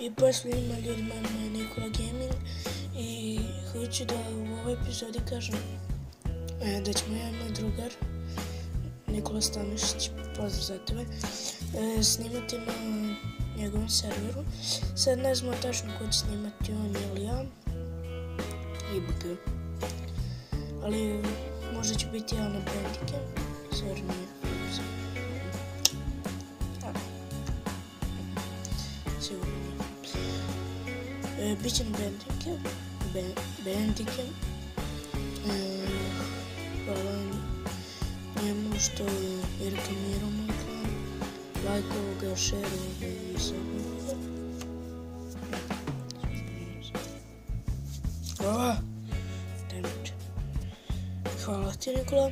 I pozdrav svima ljudima, moje Nikola Gaming i hoću da u ovoj epizodi kažem da ćemo ja i moj drugar Nikola Stanišić, pozdrav za tebe, snimati na njegovom serveru. Sad ne znamo tačno ko će snimati, on ili ja, IBG, ali možda će biti ja na Bandicam, zar nije. Sigurno nije. Biće na Bandicam. Hvala njemu što je reklamirao moj klan, lajkovao ga, šerovao ga i sabovao ga. Hvala ti, Nikola.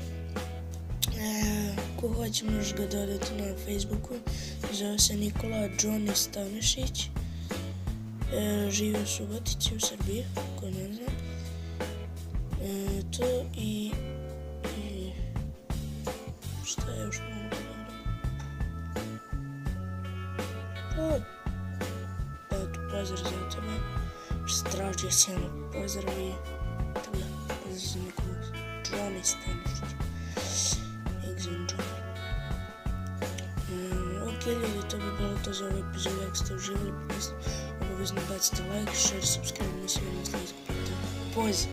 Ko hoće možeš ga dodati na Facebooku, zove se Nikola Johnny Stanišić, živi u Subotici u Srbiji, ko ne zna. To i šta još mogu da dodam? Eto, pozdrav za tebe, tražio si jedno pozdrav i tako da, pozdrav za Nikola Johnny Stanišić. Ok ljudi, to bi bilo to za ovu epizodu. Ako ste uživali, obavezno bacite like, share, subscribe, ne svijem na sljedećeg puta. Pozdrav!